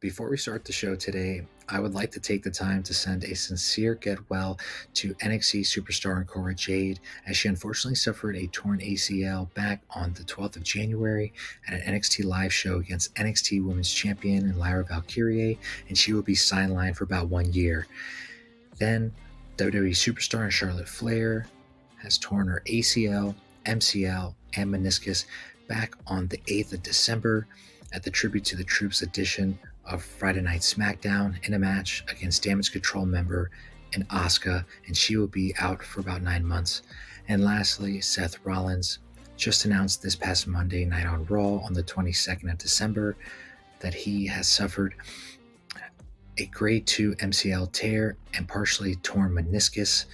Before we start the show today, I would like to take the time to send a sincere get well to NXT superstar and Cora Jade, as she unfortunately suffered a torn ACL back on the 12th of January at an NXT live show against NXT Women's Champion Lyra Valkyrie, and she will be sidelined for about 1 year. Then, WWE superstar Charlotte Flair has torn her ACL, MCL, and meniscus back on the 8th of December at the Tribute to the Troops edition of Friday Night SmackDown in a match against Damage Control member and Asuka, and she will be out for about 9 months. And lastly, Seth Rollins just announced this past Monday night on Raw on the 22nd of December that he has suffered a grade 2 MCL tear and partially torn meniscus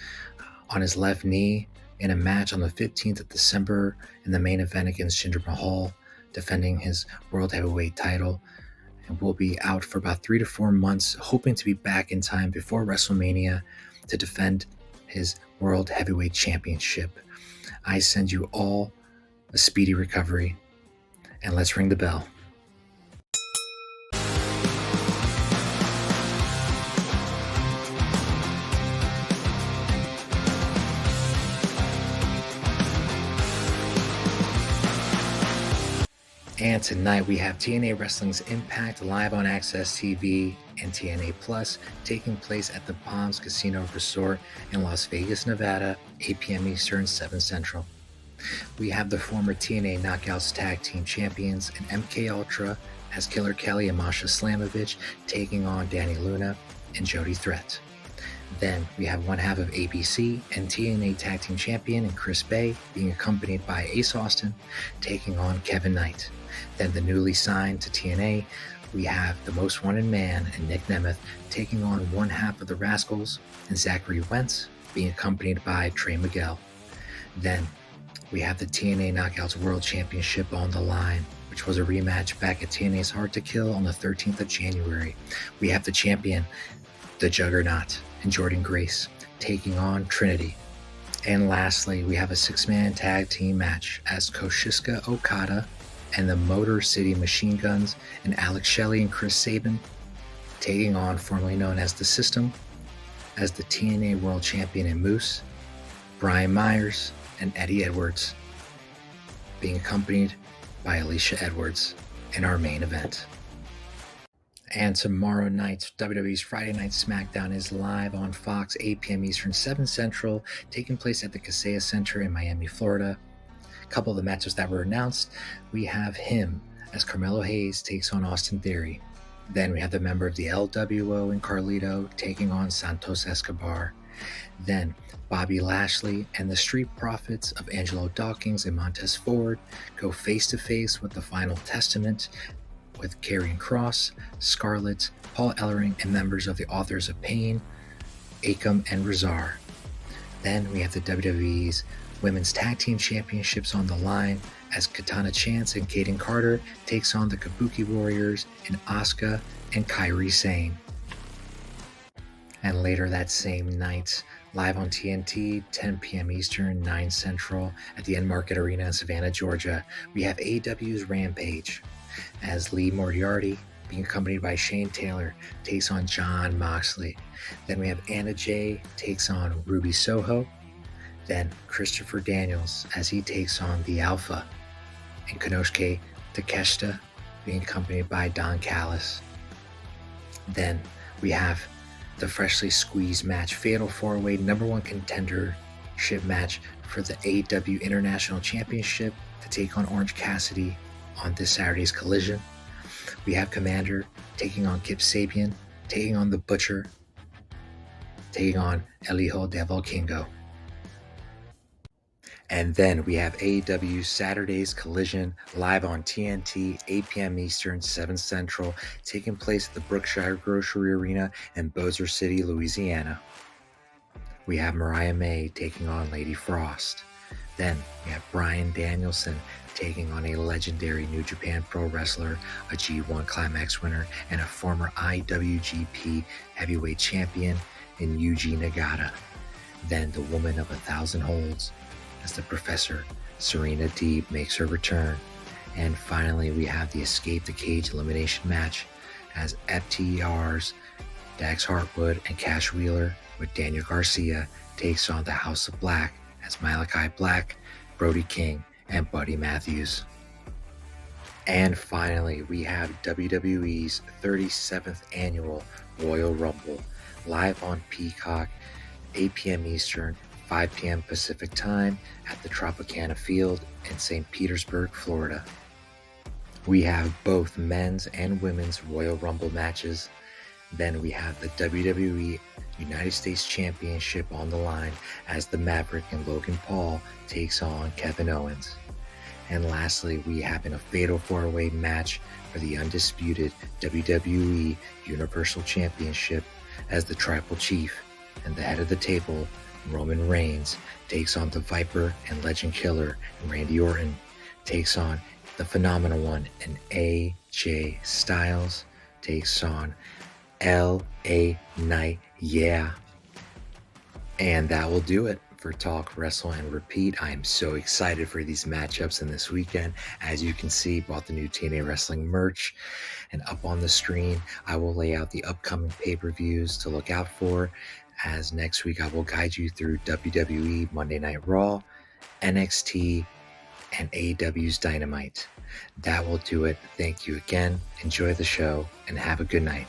on his left knee in a match on the 15th of December in the main event against Jinder Mahal, defending his World Heavyweight title, and will be out for about 3 to 4 months, hoping to be back in time before WrestleMania to defend his World Heavyweight Championship. I send you all a speedy recovery, and let's ring the bell. And tonight we have TNA Wrestling's Impact live on Access TV and TNA Plus, taking place at the Palms Casino Resort in Las Vegas, Nevada, 8 p.m. Eastern, 7 Central. We have the former TNA Knockouts Tag Team Champions and MK Ultra as Killer Kelly and Masha Slamovich taking on Danny Luna and Jody Threat. Then we have one half of ABC and TNA Tag Team Champion and Chris Bay being accompanied by Ace Austin taking on Kevin Knight. Then the newly signed to TNA, we have the Most Wanted Man and Nick Nemeth taking on one half of the Rascals and Zachary Wentz being accompanied by Trey Miguel. Then we have the TNA Knockouts World Championship on the line, which was a rematch back at TNA's Hard to Kill on the 13th of January. We have the champion, the Juggernaut, and Jordan Grace taking on Trinity. And lastly, we have a 6-man tag team match as Koshiska Okada and the Motor City Machine Guns and Alex Shelley and Chris Sabin taking on, formerly known as The System, as the TNA World Champion and Moose, Brian Myers, and Eddie Edwards, being accompanied by Alicia Edwards in our main event. And tomorrow night, WWE's Friday Night SmackDown is live on Fox, 8 p.m. Eastern, 7 Central, taking place at the Kaseya Center in Miami, Florida. A couple of the matches that were announced, we have him as Carmelo Hayes takes on Austin Theory. Then we have the member of the LWO and Carlito taking on Santos Escobar. Then Bobby Lashley and the Street Profits of Angelo Dawkins and Montez Ford go face-to-face with the Final Testament with Karrion Kross, Scarlett, Paul Ellering, and members of the Authors of Pain, Akam and Razar. Then we have the WWE's Women's Tag Team Championships on the line as Katana Chance and Kaden Carter takes on the Kabuki Warriors in Asuka and Kairi Sane. And later that same night, live on TNT, 10 p.m. Eastern, 9 Central, at the Enmarket Arena in Savannah, Georgia, we have AEW's Rampage as Lee Moriarty, being accompanied by Shane Taylor, takes on Jon Moxley. Then we have Anna Jay takes on Ruby Soho. Then Christopher Daniels as he takes on the Alpha, and Konosuke Takeshita being accompanied by Don Callis. Then we have the freshly squeezed match, Fatal 4-Way number 1 contendership match for the AEW International Championship to take on Orange Cassidy on this Saturday's Collision. We have Commander taking on Kip Sabian, taking on The Butcher, taking on El Hijo del Vikingo. And then we have AEW Saturday's Collision live on TNT, 8 p.m. Eastern, 7 Central, taking place at the Brookshire Grocery Arena in Bossier City, Louisiana. We have Mariah May taking on Lady Frost. Then we have Bryan Danielson taking on a legendary New Japan Pro wrestler, a G1 Climax winner, and a former IWGP Heavyweight Champion in Yuji Nagata. Then the Woman of 1,000 Holds as the Professor, Serena Deeb, makes her return. And finally, we have the Escape the Cage elimination match as FTR's Dax Hartwood and Cash Wheeler with Daniel Garcia takes on the House of Black as Malachi Black, Brody King, and Buddy Matthews. And finally, we have WWE's 37th annual Royal Rumble live on Peacock, 8 p.m. Eastern, 5 p.m. Pacific Time at the Tropicana Field in St. Petersburg, Florida. We have both men's and women's Royal Rumble matches. Then we have the WWE United States Championship on the line as the Maverick and Logan Paul takes on Kevin Owens. And lastly, we have in a fatal four-way match for the undisputed WWE Universal Championship as the Tribal Chief and the head of the table, Roman Reigns, takes on the Viper and Legend Killer, Randy Orton takes on the Phenomenal One, and AJ Styles takes on LA Knight. Yeah. And that will do it for Talk, Wrestle, and Repeat. I am so excited for these matchups in this weekend. As you can see, bought the new TNA Wrestling merch, and up on the screen, I will lay out the upcoming pay-per-views to look out for, as next week I will guide you through WWE Monday Night Raw, NXT, and AEW's Dynamite. That will do it. Thank you again. Enjoy the show, and have a good night.